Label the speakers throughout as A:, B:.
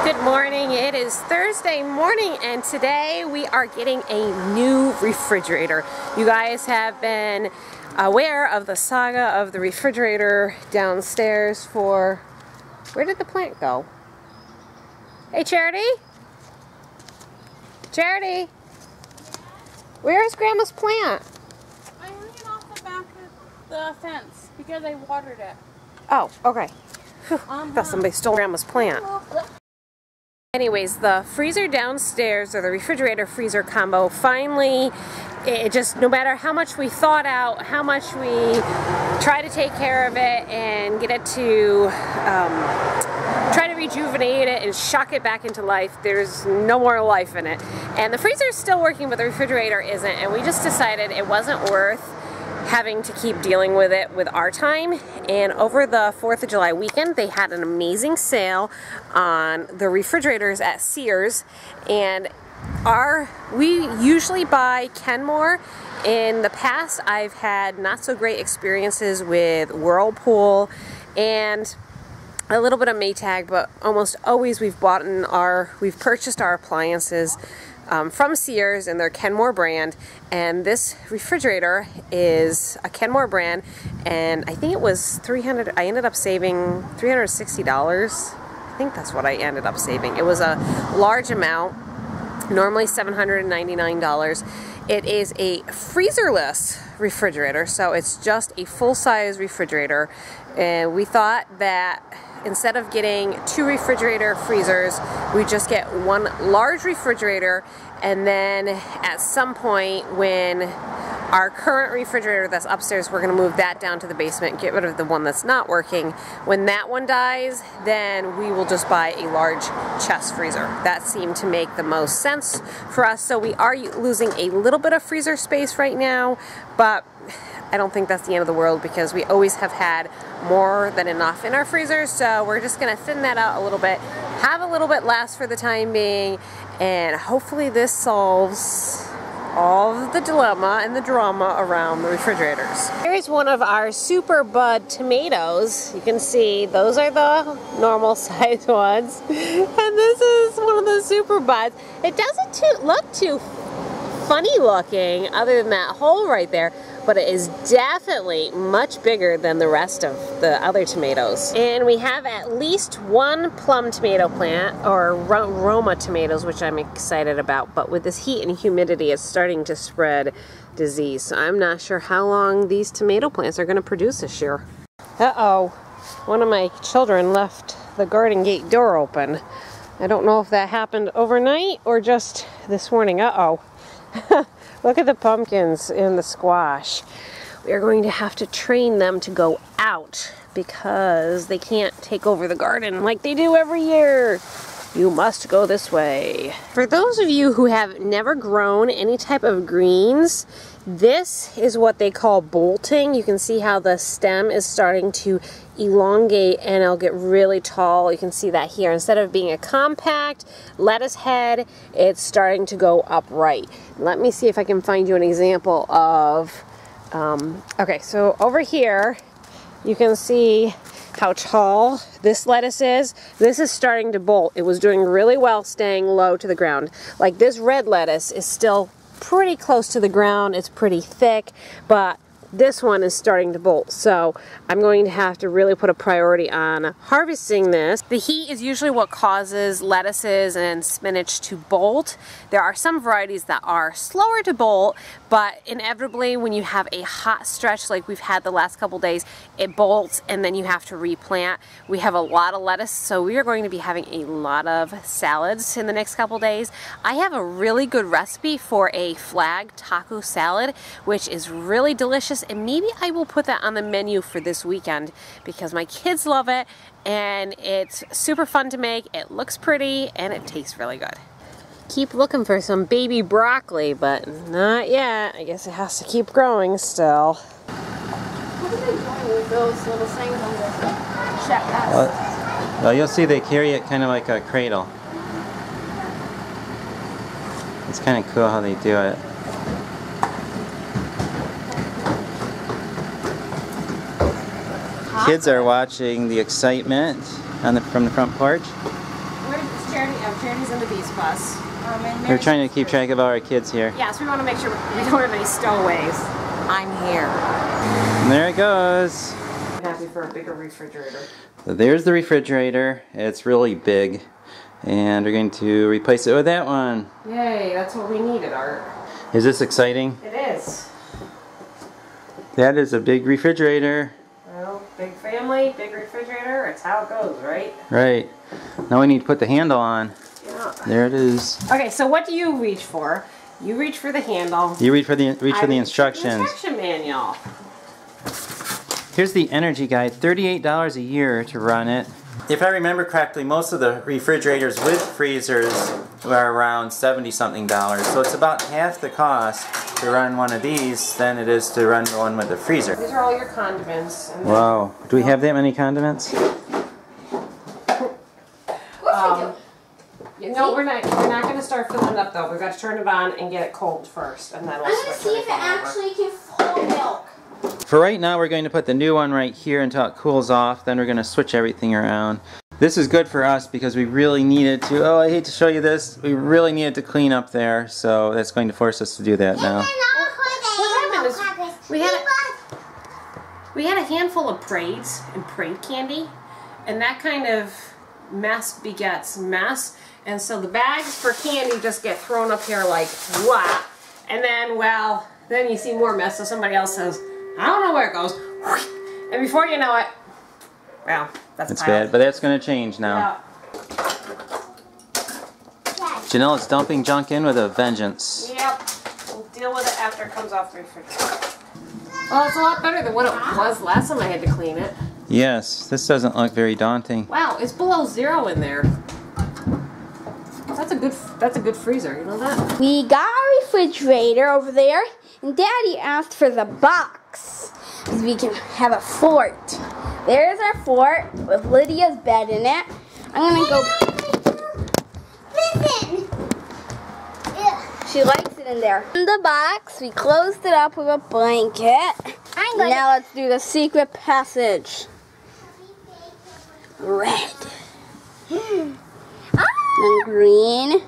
A: Good morning. It is Thursday morning and today we are getting a new refrigerator. You guys have been aware of the saga of the refrigerator downstairs for... Where did the plant go? Hey, Charity? Charity? Where is Grandma's plant?
B: I hung it off the back of the fence because I watered it.
A: Oh, okay. I thought somebody stole Grandma's plant. Anyways, the freezer downstairs, or the refrigerator freezer combo, finally, it just, no matter how much we thought out, how much we try to take care of it and get it to, try to rejuvenate it and shock it back into life, there's no more life in it. And the freezer is still working, but the refrigerator isn't, and we just decided it wasn't worth having to keep dealing with it with our time. And over the 4th of July weekend, they had an amazing sale on the refrigerators at Sears, and we usually buy Kenmore. In the past, I've had not so great experiences with Whirlpool and a little bit of Maytag, but almost always we've purchased our appliances from Sears and their Kenmore brand, and this refrigerator is a Kenmore brand, and I think it was $300. I ended up saving $360. I think that's what I ended up saving. It was a large amount, normally $799. It is a freezerless refrigerator, so it's just a full-size refrigerator, and we thought that instead of getting 2 refrigerator freezers, we just get 1 large refrigerator, and then at some point when our current refrigerator that's upstairs, we're going to move that down to the basement, get rid of the one that's not working. When that one dies, then we will just buy a large chest freezer. That seemed to make the most sense for us, so we are losing a little bit of freezer space right now, but I don't think that's the end of the world because we always have had more than enough in our freezers, so we're just going to thin that out a little bit, have a little bit less for the time being, and hopefully this solves all of the dilemma and the drama around the refrigerators. Here's one of our Superbud tomatoes. You can see those are the normal size ones, and this is one of the Superbuds. It doesn't look too funny looking other than that hole right there, but it is definitely much bigger than the rest of the other tomatoes. And we have at least 1 plum tomato plant, or Roma tomatoes, which I'm excited about, but with this heat and humidity, it's starting to spread disease. So I'm not sure how long these tomato plants are going to produce this year. Uh-oh, one of my children left the garden gate door open. I don't know if that happened overnight or just this morning. Uh-oh. Look at the pumpkins and the squash. We are going to have to train them to go out because they can't take over the garden like they do every year. You must go this way. For those of you who have never grown any type of greens, this is what they call bolting. You can see how the stem is starting to elongate and it'll get really tall. You can see that here. Instead of being a compact lettuce head, it's starting to go upright. Let me see if I can find you an example of, okay, so over here, you can see how tall this lettuce is. This is starting to bolt. It was doing really well staying low to the ground. Like this red lettuce is still pretty close to the ground. It's pretty thick, but this one is starting to bolt, so I'm going to have to really put a priority on harvesting this. The heat is usually what causes lettuces and spinach to bolt. There are some varieties that are slower to bolt, but inevitably when you have a hot stretch like we've had the last couple days, it bolts and then you have to replant. We have a lot of lettuce, so we are going to be having a lot of salads in the next couple days. I have a really good recipe for a flag taco salad, which is really delicious, and maybe I will put that on the menu for this weekend because my kids love it and it's super fun to make. It looks pretty and it tastes really good. Keep looking for some baby broccoli, but not yet. I guess it has to keep growing still.
B: What are they doing with those little things on the shack?
C: Well, you'll see they carry it kind of like a cradle. It's kind of cool how they do it. Kids are watching the excitement from the front porch.
B: Where's
A: Charity's in the beast bus.
C: We're trying to keep track of all our kids here.
A: Yes, we want to make sure we don't have any stowaways.
B: I'm here.
C: And there it goes.
A: I'm happy for a bigger refrigerator.
C: So there's the refrigerator. It's really big. And we're going to replace it with that one.
A: Yay, that's what we needed, Art.
C: Is this exciting?
A: It is.
C: That is a big refrigerator.
A: Well, big family, big refrigerator, it's how it goes, right?
C: Right. Now we need to put the handle on.
A: Yeah.
C: There it is.
A: Okay, so what do you reach for? You reach for the handle.
C: You reach for the instructions.
A: The instruction manual.
C: Here's the energy guide, $38 a year to run it. If I remember correctly, most of the refrigerators with freezers are around $70-something. So it's about half the cost to run one of these than it is to run one with a freezer.
A: These are all your condiments. And
C: wow. Do we have that many condiments?
A: No, we're not going to start filling it up though. We've got to turn it on and get it cold first, and then we'll
B: I'm going to see if it actually can hold milk.
C: For right now, we're going to put the new one right here until it cools off. Then we're going to switch everything around. This is good for us because we really needed to, oh, I hate to show you this, we really needed to clean up there. So that's going to force us to do that now.
A: What happened is we had a handful of Praids and Praid candy, and that kind of mess begets mess. And so the bags for candy just get thrown up here like, wah. And then, well, then you see more mess, so somebody else says, I don't know where it goes. And before you know it, well, that's
C: bad, but that's going to change now.
A: Yeah.
C: Janelle is dumping junk in with a vengeance.
A: Yep. We'll deal with it after it comes off the refrigerator. Well, it's a lot better than what it was last time I had to clean it.
C: Yes, this doesn't look very daunting.
A: Wow, it's below 0 in there. That's a good freezer, you know that?
B: We got a refrigerator over there, and Daddy asked for the box, because we can have a fort. There's our fort with Lydia's bed in it. I'm gonna go. Listen. She likes it in there. In the box, we closed it up with a blanket. Now let's do the secret passage. Red. And green.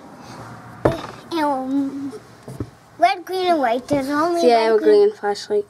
D: Red, green, and white. There's only
B: I have a green flashlight.